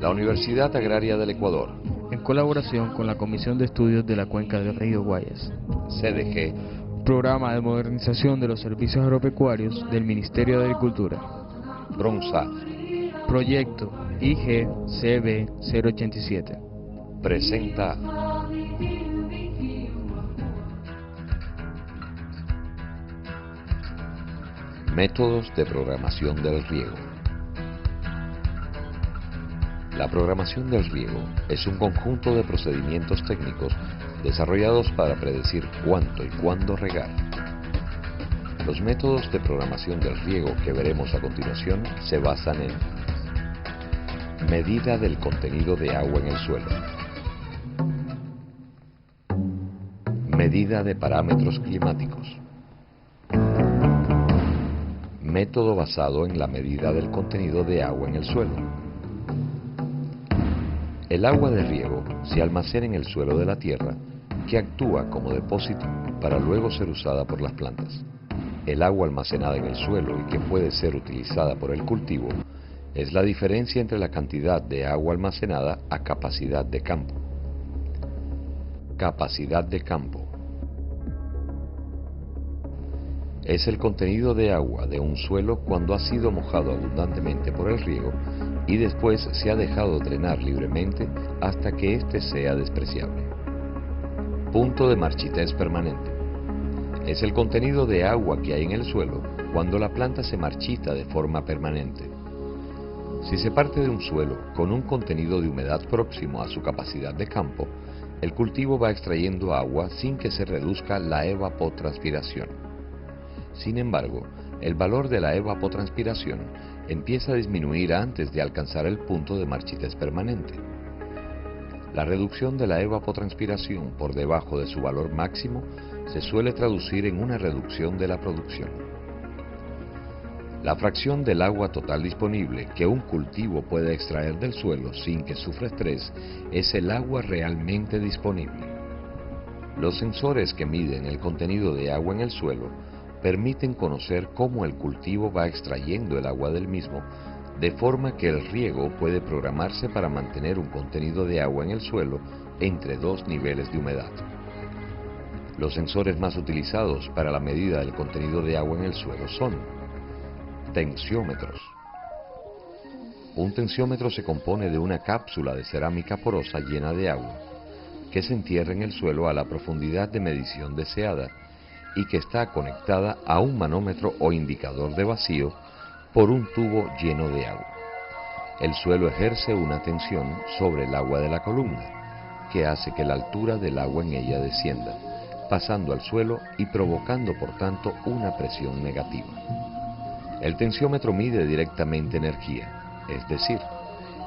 la Universidad Agraria del Ecuador, en colaboración con la Comisión de Estudios de la Cuenca del Río Guayas, CDG, Programa de Modernización de los Servicios Agropecuarios del Ministerio de Agricultura, BRONSA, Proyecto IGCB 087, presenta Métodos de programación del riego. La programación del riego es un conjunto de procedimientos técnicos desarrollados para predecir cuánto y cuándo regar. Los métodos de programación del riego que veremos a continuación se basan en medida del contenido de agua en el suelo, medida de parámetros climáticos, método basado en la medida del contenido de agua en el suelo. El agua de riego se almacena en el suelo de la tierra, que actúa como depósito para luego ser usada por las plantas. El agua almacenada en el suelo y que puede ser utilizada por el cultivo es la diferencia entre la cantidad de agua almacenada a capacidad de campo. Capacidad de campo es el contenido de agua de un suelo cuando ha sido mojado abundantemente por el riego y después se ha dejado drenar libremente hasta que éste sea despreciable. Punto de marchitez permanente es el contenido de agua que hay en el suelo cuando la planta se marchita de forma permanente. Si se parte de un suelo con un contenido de humedad próximo a su capacidad de campo, el cultivo va extrayendo agua sin que se reduzca la evapotranspiración. Sin embargo, el valor de la evapotranspiración empieza a disminuir antes de alcanzar el punto de marchitez permanente. La reducción de la evapotranspiración por debajo de su valor máximo se suele traducir en una reducción de la producción. La fracción del agua total disponible que un cultivo puede extraer del suelo sin que sufra estrés es el agua realmente disponible. Los sensores que miden el contenido de agua en el suelo permiten conocer cómo el cultivo va extrayendo el agua del mismo, de forma que el riego puede programarse para mantener un contenido de agua en el suelo entre dos niveles de humedad. Los sensores más utilizados para la medida del contenido de agua en el suelo son tensiómetros. Un tensiómetro se compone de una cápsula de cerámica porosa llena de agua, que se entierra en el suelo a la profundidad de medición deseada y que está conectada a un manómetro o indicador de vacío por un tubo lleno de agua. El suelo ejerce una tensión sobre el agua de la columna, que hace que la altura del agua en ella descienda, pasando al suelo y provocando por tanto una presión negativa. El tensiómetro mide directamente energía, es decir,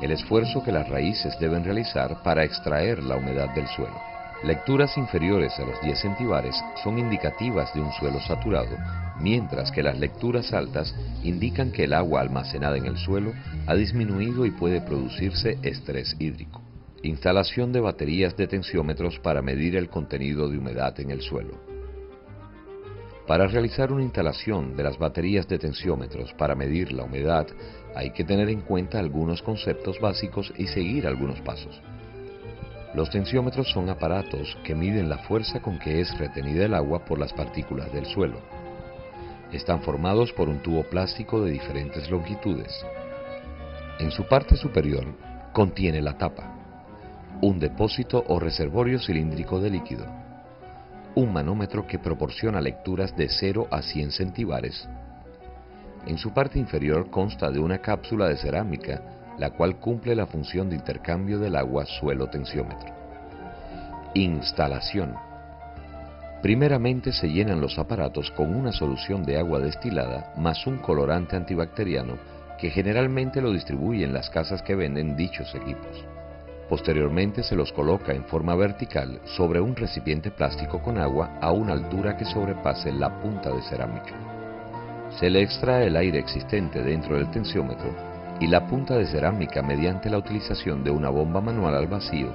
el esfuerzo que las raíces deben realizar para extraer la humedad del suelo. Lecturas inferiores a los 10 centibares son indicativas de un suelo saturado, mientras que las lecturas altas indican que el agua almacenada en el suelo ha disminuido y puede producirse estrés hídrico. Instalación de baterías de tensiómetros para medir el contenido de humedad en el suelo. Para realizar una instalación de las baterías de tensiómetros para medir la humedad, hay que tener en cuenta algunos conceptos básicos y seguir algunos pasos. Los tensiómetros son aparatos que miden la fuerza con que es retenida el agua por las partículas del suelo. Están formados por un tubo plástico de diferentes longitudes. En su parte superior contiene la tapa, un depósito o reservorio cilíndrico de líquido, un manómetro que proporciona lecturas de 0 a 100 centibares. En su parte inferior consta de una cápsula de cerámica, la cual cumple la función de intercambio del agua suelo-tensiómetro. Instalación. Primeramente se llenan los aparatos con una solución de agua destilada más un colorante antibacteriano que generalmente lo distribuyen las casas que venden dichos equipos. Posteriormente se los coloca en forma vertical sobre un recipiente plástico con agua a una altura que sobrepase la punta de cerámica. Se le extrae el aire existente dentro del tensiómetro y la punta de cerámica mediante la utilización de una bomba manual al vacío.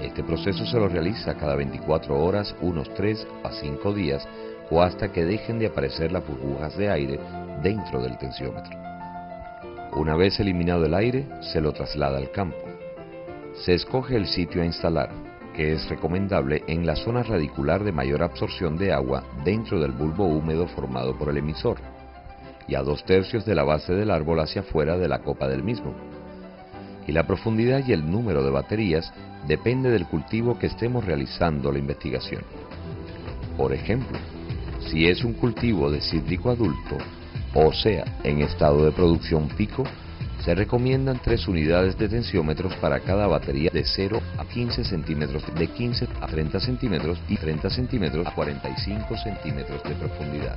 Este proceso se lo realiza cada 24 horas, unos 3 a 5 días o hasta que dejen de aparecer las burbujas de aire dentro del tensiómetro. Una vez eliminado el aire, se lo traslada al campo, Se escoge el sitio a instalar, que es recomendable en la zona radicular de mayor absorción de agua dentro del bulbo húmedo formado por el emisor, y a 2/3 de la base del árbol hacia afuera de la copa del mismo. Y la profundidad y el número de baterías depende del cultivo que estemos realizando la investigación. Por ejemplo, si es un cultivo de cítrico adulto, o sea, en estado de producción pico, se recomiendan 3 unidades de tensiómetros para cada batería de 0 a 15 centímetros, de 15 a 30 centímetros y 30 centímetros a 45 centímetros de profundidad.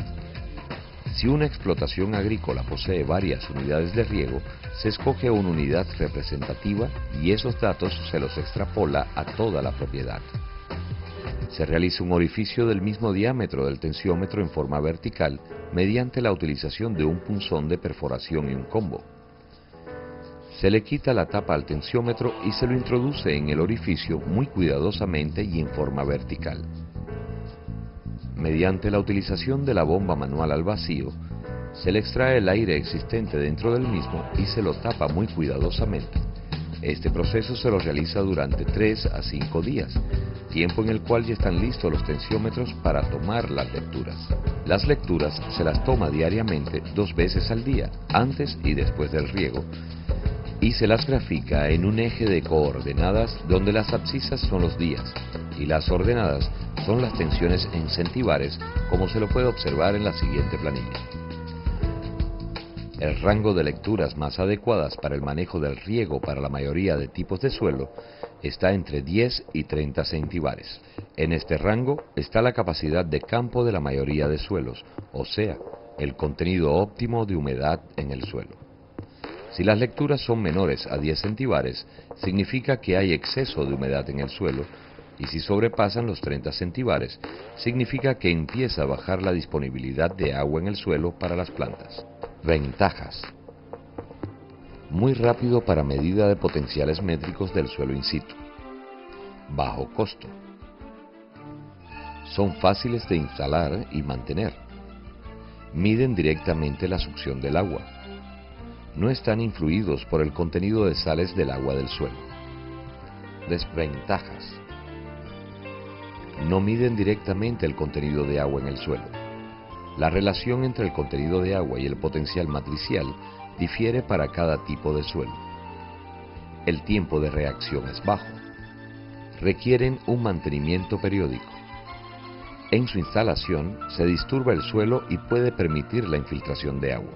Si una explotación agrícola posee varias unidades de riego, se escoge una unidad representativa y esos datos se los extrapola a toda la propiedad. Se realiza un orificio del mismo diámetro del tensiómetro en forma vertical mediante la utilización de un punzón de perforación y un combo. Se le quita la tapa al tensiómetro y se lo introduce en el orificio muy cuidadosamente y en forma vertical. Mediante la utilización de la bomba manual al vacío, se le extrae el aire existente dentro del mismo y se lo tapa muy cuidadosamente. Este proceso se lo realiza durante 3 a 5 días, tiempo en el cual ya están listos los tensiómetros para tomar las lecturas. Las lecturas se las toma diariamente 2 veces al día, antes y después del riego, y se las grafica en un eje de coordenadas donde las abscisas son los días y las ordenadas son las tensiones en centibares, como se lo puede observar en la siguiente planilla. El rango de lecturas más adecuadas para el manejo del riego para la mayoría de tipos de suelo está entre 10 y 30 centibares. En este rango está la capacidad de campo de la mayoría de suelos, o sea, el contenido óptimo de humedad en el suelo. Si las lecturas son menores a 10 centibares, significa que hay exceso de humedad en el suelo, y si sobrepasan los 30 centibares, significa que empieza a bajar la disponibilidad de agua en el suelo para las plantas. Ventajas. Muy rápido para medida de potenciales métricos del suelo in situ. Bajo costo. Son fáciles de instalar y mantener. Miden directamente la succión del agua. No están influidos por el contenido de sales del agua del suelo. Desventajas. No miden directamente el contenido de agua en el suelo. La relación entre el contenido de agua y el potencial matricial difiere para cada tipo de suelo. El tiempo de reacción es bajo. Requieren un mantenimiento periódico. En su instalación se disturba el suelo y puede permitir la infiltración de agua.